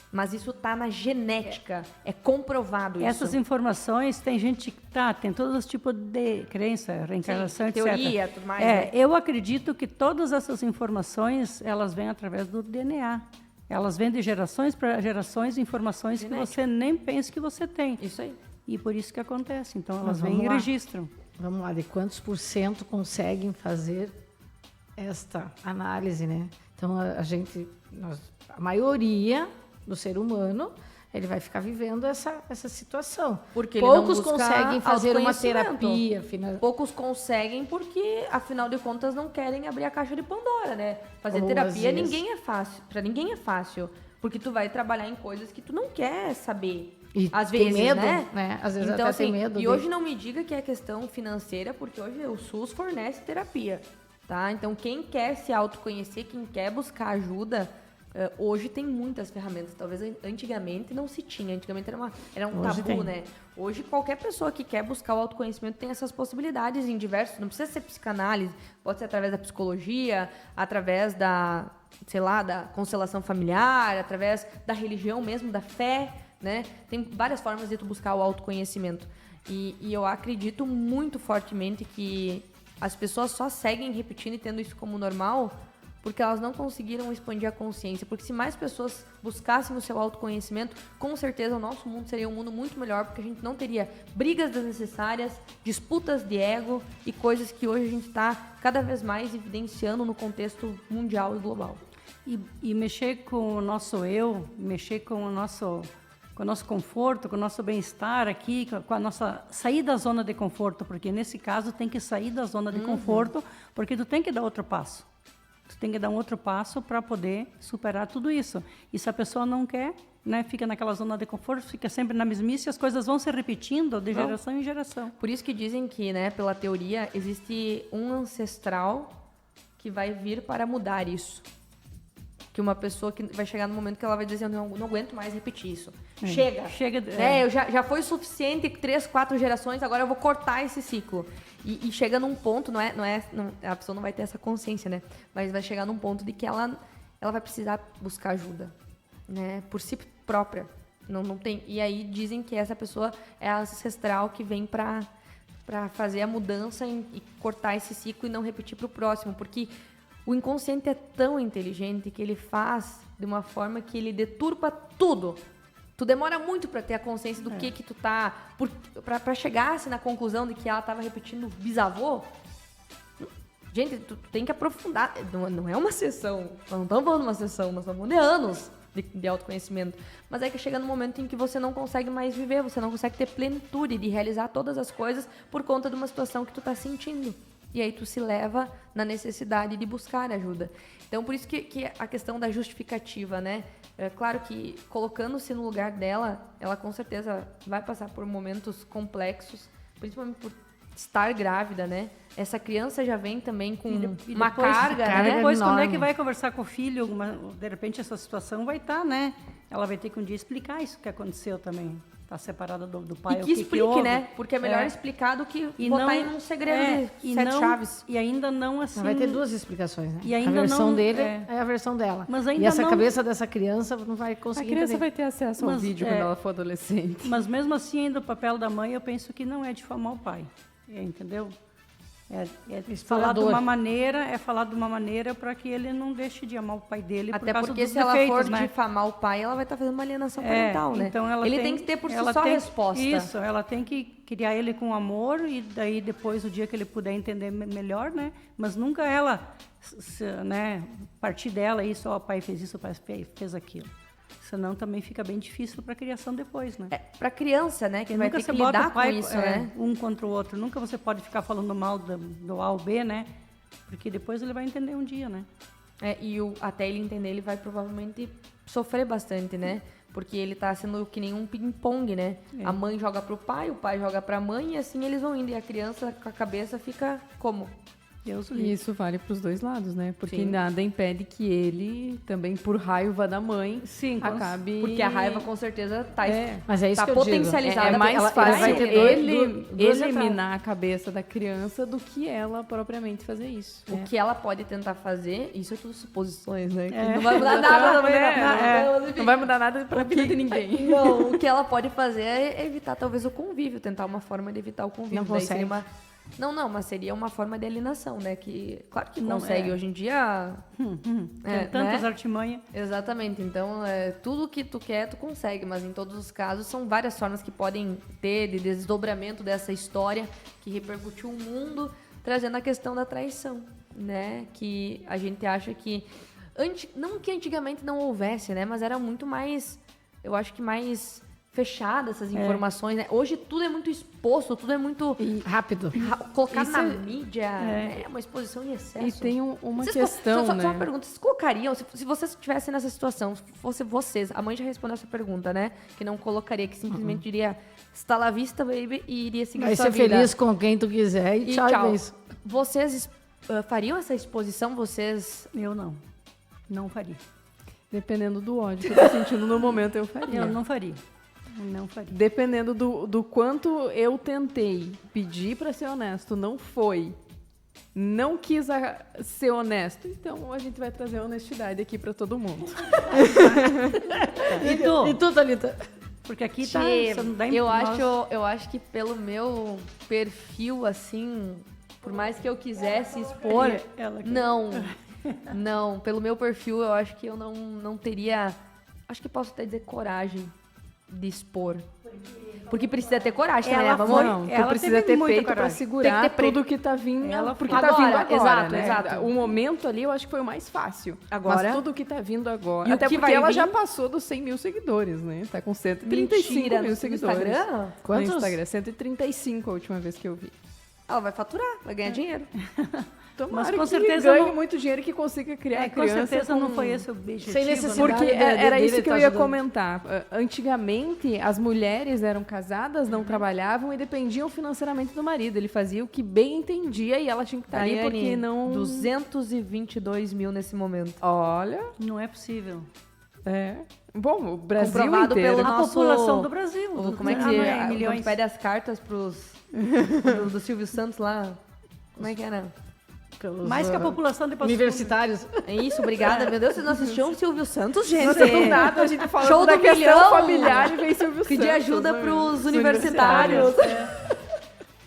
Mas isso tá na genética, é comprovado isso. Essas informações, tem gente que tem todos os tipos de crença, reencarnação, etc. Teoria, tudo mais. Né? Eu acredito que todas essas informações, elas vêm através do DNA. Elas vêm de gerações para gerações, informações genética. Que você nem pensa que você tem. Isso aí. E por isso que acontece. Então, elas vêm e registram. Vamos lá, de quantos % conseguem fazer esta análise, né? Então, a maioria do ser humano, ele vai ficar vivendo essa situação. Porque poucos conseguem fazer uma terapia. Poucos conseguem porque, afinal de contas, não querem abrir a caixa de Pandora, né? Fazer Ou terapia ninguém é fácil. Para ninguém é fácil. Porque tu vai trabalhar em coisas que tu não quer saber. E às vezes, tem medo, né? Às vezes então, até assim, tem medo. E hoje não me diga que é questão financeira, porque hoje o SUS fornece terapia, tá? Então, quem quer se autoconhecer, quem quer buscar ajuda, hoje tem muitas ferramentas. Talvez antigamente não se tinha. Antigamente era um tabu, tem. né? Hoje, qualquer pessoa que quer buscar o autoconhecimento tem essas possibilidades em diversos... Não precisa ser psicanálise, pode ser através da psicologia, através da constelação familiar, através da religião mesmo, da fé, né? Tem várias formas de tu buscar o autoconhecimento. E eu acredito muito fortemente que as pessoas só seguem repetindo e tendo isso como normal porque elas não conseguiram expandir a consciência. Porque se mais pessoas buscassem o seu autoconhecimento, com certeza o nosso mundo seria um mundo muito melhor, porque a gente não teria brigas desnecessárias, disputas de ego e coisas que hoje a gente está cada vez mais evidenciando no contexto mundial e global. E mexer com o nosso eu, mexer com o nosso conforto, com o nosso bem-estar aqui, com a nossa... Sair da zona de conforto, porque nesse caso tem que sair da zona de conforto, porque tu tem que dar outro passo. Tu tem que dar um outro passo para poder superar tudo isso. E se a pessoa não quer, né, fica naquela zona de conforto, fica sempre na mesmice, as coisas vão se repetindo de geração em geração. Por isso que dizem que, né, pela teoria, existe um ancestral que vai vir para mudar isso. Que uma pessoa que vai chegar no momento que ela vai dizer, eu não aguento mais repetir isso. Chega. Eu já foi suficiente 3, 4 gerações, agora eu vou cortar esse ciclo. E chega num ponto, a pessoa não vai ter essa consciência, né? Mas vai chegar num ponto de que ela vai precisar buscar ajuda, né? Por si própria. Não tem. E aí dizem que essa pessoa é a ancestral que vem para fazer a mudança e cortar esse ciclo e não repetir para o próximo, porque o inconsciente é tão inteligente que ele faz de uma forma que ele deturpa tudo. Tu demora muito para ter a consciência do que tu tá... Para chegar assim, na conclusão de que ela estava repetindo bisavô. Gente, tu tem que aprofundar. Não é uma sessão. Nós não estamos falando de uma sessão, nós estamos falando de anos de autoconhecimento. Mas é que chega no momento em que você não consegue mais viver, você não consegue ter plenitude de realizar todas as coisas por conta de uma situação que tu tá sentindo. E aí tu se leva na necessidade de buscar ajuda. Então, por isso que a questão da justificativa, né? É claro que, colocando-se no lugar dela, ela com certeza vai passar por momentos complexos, principalmente por estar grávida, né? Essa criança já vem também com uma carga, né? Depois, quando é que vai conversar com o filho? De repente, essa situação vai estar, né? Ela vai ter que um dia explicar isso que aconteceu também. Tá separada do pai. E que explique, né? Porque é melhor explicar do que botar em um segredo de 7 chaves. E ainda não assim... Vai ter 2 explicações, né? E ainda a versão dele é a versão dela. Mas ainda e essa cabeça dessa criança não vai conseguir A criança entender. vai ter acesso ao vídeo quando ela for adolescente. Mas mesmo assim, ainda o papel da mãe, eu penso que não é difamar o pai. Entendeu? É falar de Explorador. falar de uma maneira para que ele não deixe de amar o pai dele Até por causa porque dos se ela defeitos, for né? difamar o pai, ela vai estar fazendo uma alienação parental, né? Então ela Ele tem que ter por si ela só a tem- resposta. Isso, ela tem que criar ele com amor e daí depois, o dia que ele puder entender melhor, né? Mas nunca ela, né, partir dela, isso, ó, o pai fez isso, o pai fez aquilo. Senão também fica bem difícil para a criação depois, né? Pra criança, né? Que Porque vai nunca ter que você bota lidar o pai com isso, né? um contra o outro. Nunca você pode ficar falando mal do A ou B, né? Porque depois ele vai entender um dia, né? Até ele entender, ele vai provavelmente sofrer bastante, né? Porque ele tá sendo que nem um ping-pong, né? A mãe joga pro pai, o pai joga pra mãe e assim eles vão indo. E a criança com a cabeça fica como? Deus o E livre. isso vale para os dois lados, né? Porque Sim. nada impede que ele, também por raiva da mãe, Sim, acabe... Porque a raiva com certeza tá, Mas é isso tá que eu digo. potencializada. É mais ela fácil vai ter duas eliminar a cabeça da criança do que ela propriamente fazer isso. O que ela pode tentar fazer, isso é tudo suposições, né? Que É. não vai mudar nada também, né? Não vai mudar nada para a vida de ninguém. Não, o que ela pode fazer é evitar talvez o convívio, tentar uma forma de evitar o convívio. Não Daí consegue. seria Não, mas seria uma forma de alienação, né? Que, claro que Não, consegue. é. Hoje em dia... Tem tantas né? artimanhas. Exatamente. Então, tudo que tu quer, tu consegue. Mas em todos os casos, são várias formas que podem ter de desdobramento dessa história que repercutiu o mundo, trazendo a questão da traição, né? Que a gente acha que... Não que antigamente não houvesse, né? Mas era muito mais... Eu acho que mais fechada essas informações, né? Hoje tudo é muito exposto, tudo é muito... Rápido. Colocado Isso na é- mídia, é uma exposição em excesso. E tem uma Vocês questão, só né? uma pergunta, vocês colocariam, se vocês estivessem nessa situação, se fosse vocês, a mãe já respondeu essa pergunta, né? Que não colocaria, que simplesmente diria está la vista, baby, e iria seguir Vai sua ser vida. feliz com quem tu quiser e E tchau. tchau. É isso. Vocês fariam essa exposição? Vocês... Eu não. Não faria. Dependendo do ódio que eu tô sentindo no momento, eu faria. Eu não faria. Não faria. Dependendo do quanto eu tentei pedir para ser honesto, não foi. Não quis ser honesto. Então a gente vai trazer honestidade aqui para todo mundo. E tu, Thalita? Porque aqui tá... Tchê, você não dá eu acho que pelo meu perfil, assim, por mais que eu quisesse expor, Ela que- não, pelo meu perfil, eu acho que eu não teria, acho que posso até dizer coragem de expor. Porque precisa ter coragem também, né? Ela Vamos foi- Não, tu ela precisa teve ter muita peito para coragem. segurar Tem que ter tudo que tá vindo, Ela porque foi- tá vindo Agora, agora, exato, né? exato. O momento ali eu acho que foi o mais fácil. Agora- Mas tudo que tá vindo agora. E o Até que porque vai ela vir? já passou dos 100 mil seguidores, né? Tá com 135 Mentira, mil no seguidores. Instagram? Quantos? No Instagram, 135 a última vez que eu vi. Ela vai faturar, vai ganhar dinheiro. Tomara com que certeza ganhe não- muito dinheiro e que consiga criar com criança certeza com... não foi esse o objetivo. Sem né? necessidade. Porque era dele isso que tá eu ia ajudando. comentar. Antigamente, as mulheres eram casadas, não trabalhavam e dependiam financeiramente do marido. Ele fazia o que bem entendia e ela tinha que estar ali Daiane, porque não... 222 mil nesse momento. Olha, Não é possível. Bom, o Brasil Comprovado inteiro. pelo A nosso- população do Brasil. Como é que não é quando milhões. pede as cartas do Silvio Santos lá? Como é que era? Pelos, Mais que a população de Passo Fundo. universitários. É isso, obrigada. Meu Deus, vocês não assistiam o Silvio Santos, gente? Do nada, a gente falando Show da do questão milhão. familiar e vem Silvio Pedir Santos, ajuda né? pros Os universitários.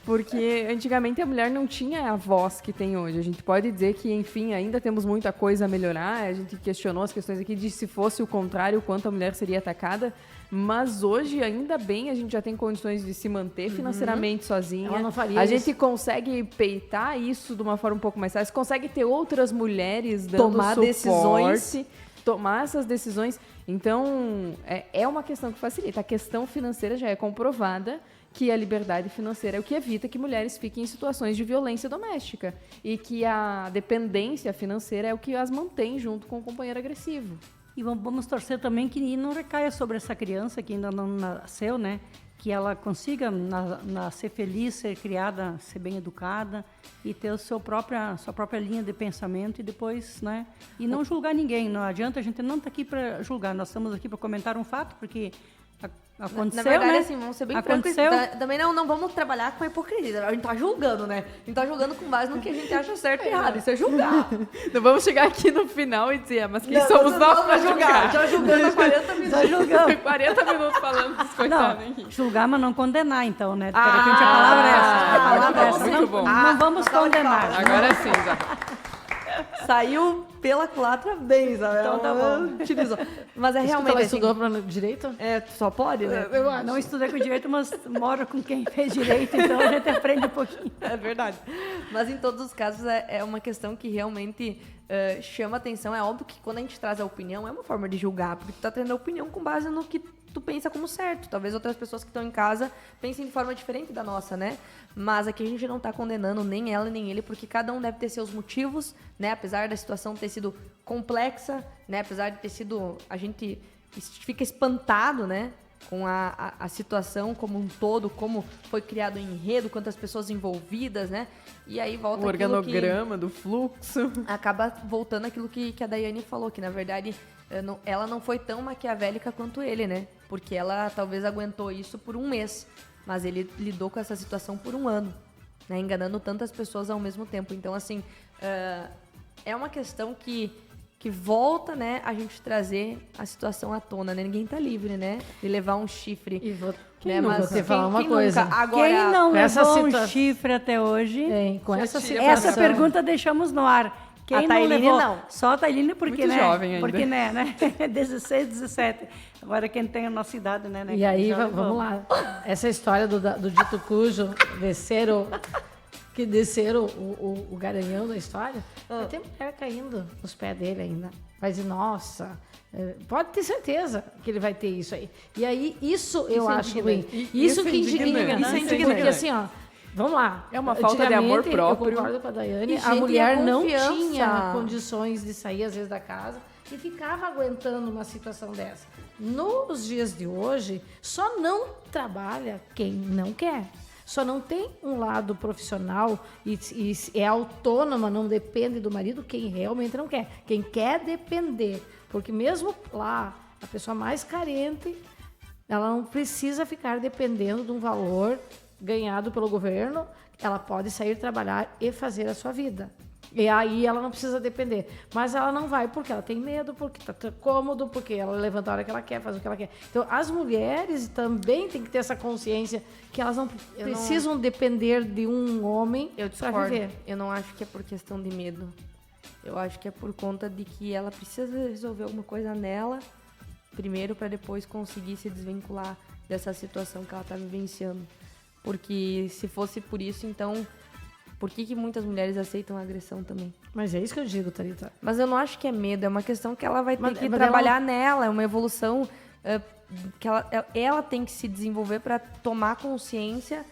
Porque antigamente a mulher não tinha a voz que tem hoje. A gente pode dizer que, enfim, ainda temos muita coisa a melhorar. A gente questionou as questões aqui de se fosse o contrário, o quanto a mulher seria atacada. Mas hoje, ainda bem, a gente já tem condições de se manter financeiramente sozinha. Ela não faria a isso. gente consegue peitar isso de uma forma um pouco mais fácil. Consegue ter outras mulheres dando Tomar suporte, decisões. tomar essas decisões. Então, é uma questão que facilita. A questão financeira já é comprovada que a liberdade financeira é o que evita que mulheres fiquem em situações de violência doméstica e que a dependência financeira é o que as mantém junto com o companheiro agressivo. E vamos torcer também que não recaia sobre essa criança que ainda não nasceu, né? Que ela consiga ser feliz, ser criada, ser bem educada e ter sua própria linha de pensamento e depois, né? E não julgar ninguém. Não adianta, a gente não está aqui para julgar, nós estamos aqui para comentar um fato, porque Aconteceu, Na verdade, né? assim, vamos ser bem Aconteceu. francos. Também não vamos trabalhar com a hipocrisia. A gente tá julgando, né? A gente tá julgando com base no que a gente acha certo e errado. Isso é julgar. Não vamos chegar aqui no final e dizer, mas quem somos nós pra julgar? Já julgando há 40 minutos. Já julgamos. 40 minutos falando dos coitados, hein? Não, julgar, mas não condenar, então, né? De repente a palavra é essa. A palavra é essa. muito bom. Não vamos condenar. Agora sim, Zé. Saiu pela culatra bem, sabe? Então tá bom. Utilizou. Mas é Realmente, realmente ela assim... estudou para direito? É, só pode, né? Eu acho. Não estudei com direito, mas moro com quem fez direito, então a gente aprende um pouquinho. É verdade. Mas em todos os casos é uma questão que realmente chama atenção. É óbvio que quando a gente traz a opinião, é uma forma de julgar, porque tu tá tendo a opinião com base no que tu pensa como certo. Talvez outras pessoas que estão em casa pensem de forma diferente da nossa, né? Mas aqui a gente não tá condenando nem ela nem ele, porque cada um deve ter seus motivos, né? Apesar da situação ter sido complexa, né? Apesar de ter sido... A gente fica espantado, né? Com a situação como um todo, como foi criado o enredo, quantas pessoas envolvidas, né? E aí volta O aquilo organograma do fluxo. acaba voltando aquilo que a Daiane falou, que na verdade ela não foi tão maquiavélica quanto ele, né? Porque ela talvez aguentou isso por um mês, mas ele lidou com essa situação por um ano, né? Enganando tantas pessoas ao mesmo tempo. Então, assim, é uma questão que volta, né, a gente trazer a situação à tona, né? Ninguém tá livre, né? De levar um chifre. E vou, né? mas você falar uma quem coisa. Nunca? Agora, Quem não essa levou um situa- chifre até hoje? Com essa tira situação. Essa pergunta deixamos no ar. Quem A não Tailine levou? não. Só a Tailine, porque, Muito né? jovem ainda. Porque, né? 16, 17. Agora quem tem a nossa idade, né? E aí, Já vamos levou. lá. Essa história do dito cujo desceram o garanhão da história, tem mulher caindo nos pés dele ainda. Vai dizer, nossa, pode ter certeza que ele vai ter isso aí. E aí, isso eu acho ruim. Isso que indigna. Isso é indignante. Porque assim, ó, vamos lá. É uma falta de amor Antigamente, próprio. Eu concordo com a Daiane. E, A gente, mulher e a não confiança. tinha condições de sair, às vezes, da casa e ficava aguentando uma situação dessa. Nos dias de hoje, só não trabalha quem não quer. Só não tem um lado profissional e é autônoma, não depende do marido, quem realmente não quer. Quem quer depender. Porque mesmo lá, a pessoa mais carente, ela não precisa ficar dependendo de um valor ganhado pelo governo. Ela pode sair trabalhar e fazer a sua vida. E aí ela não precisa depender. Mas ela não vai porque ela tem medo, porque está cômodo, porque ela levanta a hora que ela quer, faz o que ela quer. Então, as mulheres também têm que ter essa consciência que elas não precisam depender de um homem eu para discordo. viver. Eu não acho que é por questão de medo. Eu acho que é por conta de que ela precisa resolver alguma coisa nela primeiro para depois conseguir se desvincular dessa situação que ela está vivenciando. Porque se fosse por isso, então, por que muitas mulheres aceitam a agressão também? Mas é isso que eu digo, Thalita. Mas eu não acho que é medo, é uma questão que ela vai ter Mas que ela trabalhar nela, é uma evolução que ela tem que se desenvolver para tomar consciência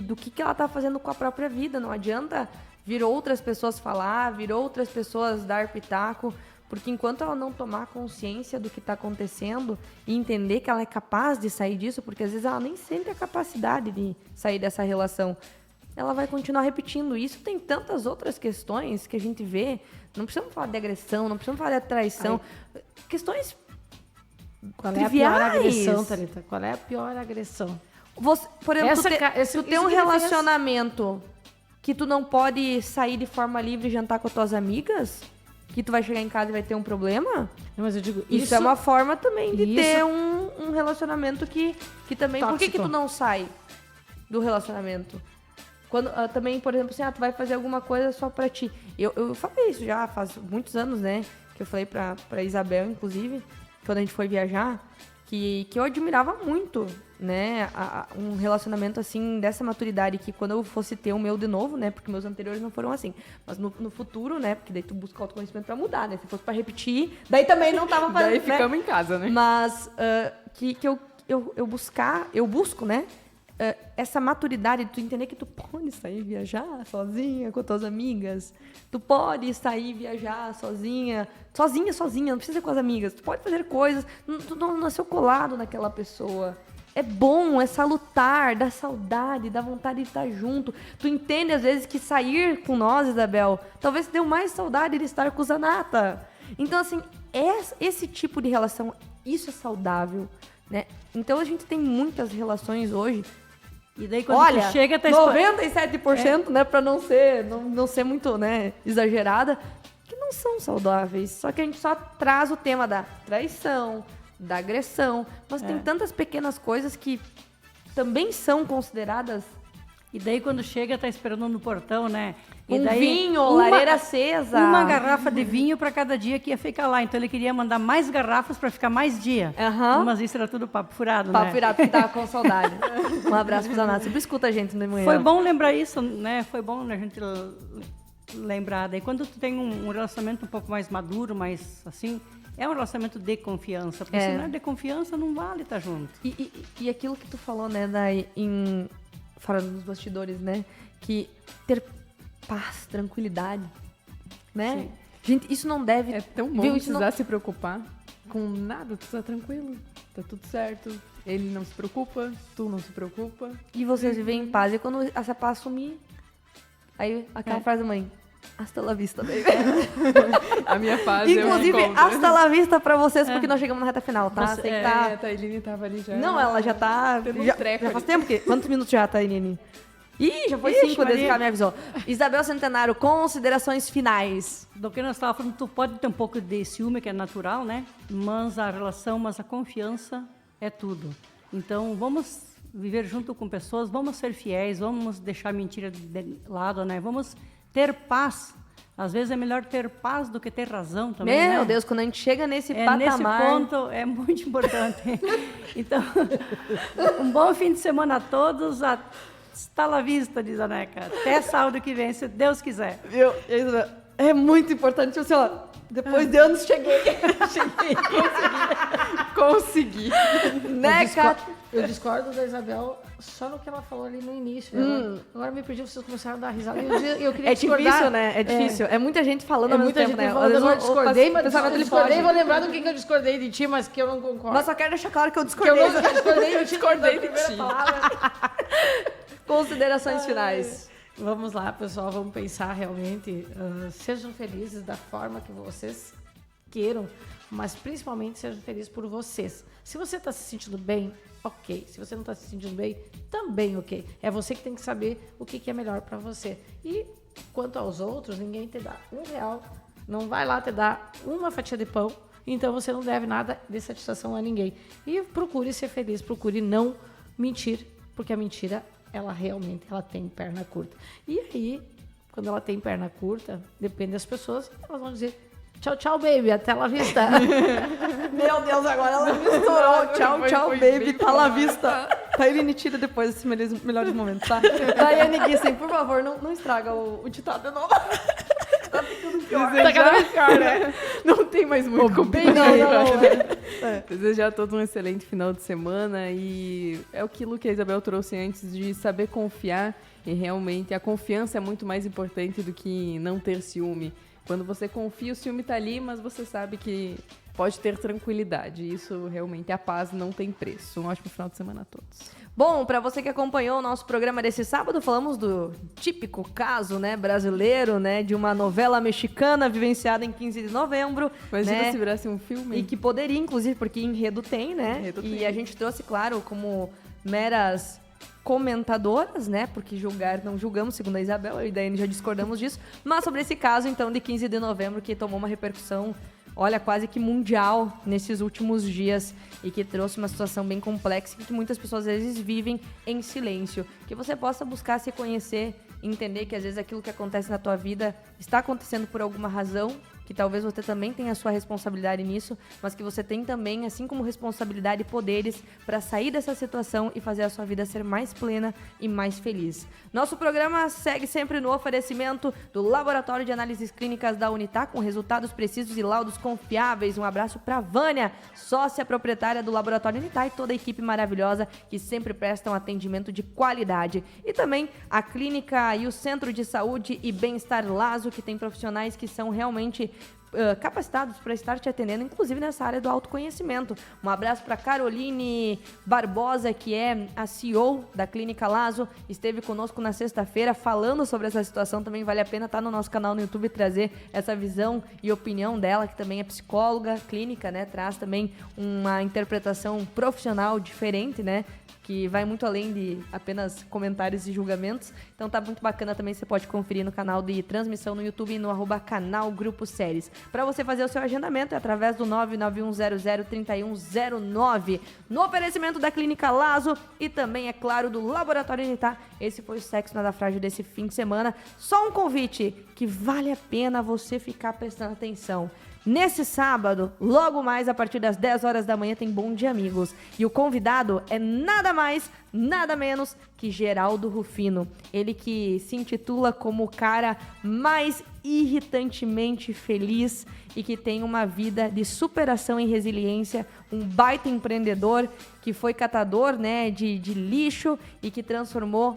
do que ela está fazendo com a própria vida. Não adianta vir outras pessoas falar, vir outras pessoas dar pitaco, porque enquanto ela não tomar consciência do que está acontecendo e entender que ela é capaz de sair disso, porque às vezes ela nem sente a capacidade de sair dessa relação, ela vai continuar repetindo isso. Tem tantas outras questões que a gente vê. Não precisamos falar de agressão, não precisamos falar de traição. Questões Qual é a triviais. pior agressão, Thalita? Qual é a pior agressão? Você, por exemplo, tu tem um isso que ele fez. relacionamento que tu não pode sair de forma livre e jantar com as tuas amigas? Que tu vai chegar em casa e vai ter um problema? Não, mas eu digo, Isso é uma forma também de isso- ter um relacionamento que também... Por que Tóxico. tu não sai do relacionamento? Quando, também, por exemplo, assim, tu vai fazer alguma coisa só pra ti. Eu falei isso já faz muitos anos, né? Que eu falei pra Isabel, inclusive, quando a gente foi viajar, que eu admirava muito, né? Um relacionamento, assim, dessa maturidade, que quando eu fosse ter o meu de novo, né? Porque meus anteriores não foram assim. Mas no futuro, né? Porque daí tu busca autoconhecimento pra mudar, né? Se fosse pra repetir, daí também não tava fazendo, Daí ficamos em casa, né? Mas que eu busco, né? Essa maturidade de tu entender que tu pode sair viajar sozinha com as tuas amigas. Tu pode sair viajar sozinha, não precisa ser com as amigas. Tu pode fazer coisas, tu não nasceu colado naquela pessoa. É bom, é salutar, dá saudade, dá vontade de estar junto. Tu entende, às vezes, que sair com nós, Isabel, talvez te deu mais saudade de estar com o Zanata. Então, assim, esse tipo de relação, isso é saudável. né? Então a gente tem muitas relações hoje. E daí quando Olha, tu chega, tá 97%, né, para não ser muito, né, exagerada, que não são saudáveis. Só que a gente só traz o tema da traição, da agressão, mas tem tantas pequenas coisas que também são consideradas. E daí quando chega, tá esperando no portão, né? E Um daí, vinho, lareira acesa. Uma garrafa de vinho para cada dia que ia ficar lá. Então ele queria mandar mais garrafas para ficar mais dia. Aham. Mas isso era tudo papo furado, Papo né? virado, porque tava com saudade. Um abraço pro Zanato. Sempre escuta a gente de manhã. Foi bom lembrar isso, né? Foi bom a gente lembrar. Daí quando tu tem um relacionamento um pouco mais maduro, mais assim, é um relacionamento de confiança. Porque se não é de confiança, não vale estar junto. E aquilo que tu falou, né, fora dos bastidores, né, que ter paz, tranquilidade, né? Sim. Gente, isso não deve... É tão bom viu? não Isso não- precisar se preocupar com nada, tu tá tranquilo, tá tudo certo. Ele não se preocupa, tu não se preocupa. E vocês vivem em paz. E quando essa paz sumir, aí aquela frase da mãe, hasta la vista, baby. A minha fase Inclusive, eu encontro. hasta la vista pra vocês, porque nós chegamos na reta final, tá? Você- Sei que tá... A Tailine tava ali já. Não, ela já tá... Tendo um Já, treco já faz ali. tempo que... Quantos minutos já, Tainine? Ih, já foi Ixi, 5 desde Maria. que ela me avisou. Isabel Centenário, considerações finais. Do que nós estávamos falando, tu pode ter um pouco de ciúme, que é natural, né? Mas a confiança é tudo. Então, vamos viver junto com pessoas, vamos ser fiéis, vamos deixar a mentira de lado, né? Vamos ter paz. Às vezes é melhor ter paz do que ter razão também, Meu né? Deus, quando a gente chega nesse Nesse patamar... ponto é muito importante. Então, um bom fim de semana a todos. Hasta la vista, diz a Neca. Até sábado que vem, se Deus quiser. Viu? Isabel, é muito importante, tipo assim, ó, depois de anos cheguei. Consegui. Né, Kat? Eu discordo da Isabel só no que ela falou ali no início. Agora me perdi, vocês começaram a dar risada. Eu queria É discordar. difícil, né? É difícil. É muita gente falando É ao mesmo muita tempo, gente né? falando, Às vezes eu o discordei, mas pensamento eu ele discordei, foge. vou lembrar do que eu discordei de ti, mas que eu não concordo. Mas só quero deixar claro que eu que eu discordei. não discordei, eu discordei de da primeira ti. palavra. Considerações finais. Vamos lá, pessoal, vamos pensar realmente. Sejam felizes da forma que vocês queiram, mas principalmente sejam felizes por vocês. Se você está se sentindo bem, ok. Se você não está se sentindo bem, também ok. É você que tem que saber o que é melhor para você. E quanto aos outros, ninguém te dá R$1, não vai lá te dar uma fatia de pão, então você não deve nada de satisfação a ninguém. E procure ser feliz, procure não mentir, porque a mentira ela realmente tem perna curta. E aí, quando ela tem perna curta, depende das pessoas, elas vão dizer tchau, tchau, baby, até la vista. Meu Deus, agora ela misturou. Tchau, tchau, foi baby. bem Tá lá vista. Tá ele tira depois desses melhores momentos, tá? Daiane Gissen, por favor, não estraga o ditado de novo. Tá ficando pior. Tá cada vez pior, né? Não tem mais muito como Bem, não. Desejar a todos um excelente final de semana e é aquilo que a Isabel trouxe antes de saber confiar e realmente a confiança é muito mais importante do que não ter ciúme. Quando você confia, o ciúme tá ali, mas você sabe que pode ter tranquilidade. Isso realmente, a paz não tem preço. Um ótimo final de semana a todos. Bom, para você que acompanhou o nosso programa desse sábado, falamos do típico caso, né, brasileiro, né, de uma novela mexicana vivenciada em 15 de novembro. Imagina né, se virasse um filme. E que poderia, inclusive, porque enredo tem, né? Enredo e tem. a gente trouxe, claro, como meras comentadoras, né? Porque julgar não julgamos, segundo a Isabel, e daí já discordamos disso. Mas sobre esse caso, então, de 15 de novembro, que tomou uma repercussão, olha, quase que mundial nesses últimos dias e que trouxe uma situação bem complexa e que muitas pessoas, às vezes, vivem em silêncio. Que você possa buscar se conhecer, entender que, às vezes, aquilo que acontece na tua vida está acontecendo por alguma razão, que talvez você também tenha a sua responsabilidade nisso, mas que você tem também, assim como responsabilidade e poderes para sair dessa situação e fazer a sua vida ser mais plena e mais feliz. Nosso programa segue sempre no oferecimento do Laboratório de Análises Clínicas da Unitá, com resultados precisos e laudos confiáveis. Um abraço para Vânia, sócia proprietária do Laboratório Unitá, e toda a equipe maravilhosa que sempre presta um atendimento de qualidade. E também a Clínica e o Centro de Saúde e Bem-Estar Lazo, que tem profissionais que são realmente capacitados para estar te atendendo, inclusive nessa área do autoconhecimento. Um abraço para Caroline Barbosa, que é a CEO da Clínica Lazo, esteve conosco na sexta-feira falando sobre essa situação. Também vale a pena estar no nosso canal no YouTube e trazer essa visão e opinião dela, que também é psicóloga clínica, né? Traz também uma interpretação profissional diferente, né? Que vai muito além de apenas comentários e julgamentos. Então tá muito bacana também, você pode conferir no canal de transmissão no YouTube e no @canal Grupo Séries. Para você fazer o seu agendamento é através do 991003109. No oferecimento da Clínica Lazo e também, é claro, do Laboratório Unitá. Esse foi o Sexo Nada Frágil desse fim de semana. Só um convite que vale a pena você ficar prestando atenção. Nesse sábado, logo mais a partir das 10 horas da manhã, tem Bom Dia Amigos. E o convidado é nada mais, nada menos que Geraldo Rufino. Ele que se intitula como o cara mais irritantemente feliz e que tem uma vida de superação e resiliência, um baita empreendedor que foi catador, né, de lixo e que transformou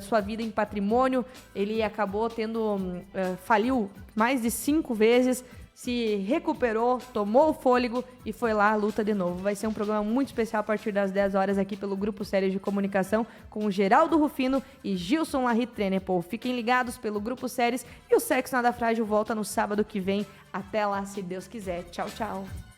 sua vida em patrimônio. Ele acabou faliu mais de 5 vezes, se recuperou, tomou o fôlego e foi lá à luta de novo. Vai ser um programa muito especial a partir das 10 horas aqui pelo Grupo Séries de Comunicação com o Geraldo Rufino e Gilson Larry Trenepol. Fiquem ligados pelo Grupo Séries e o Sexo Nada Frágil volta no sábado que vem. Até lá, se Deus quiser. Tchau, tchau.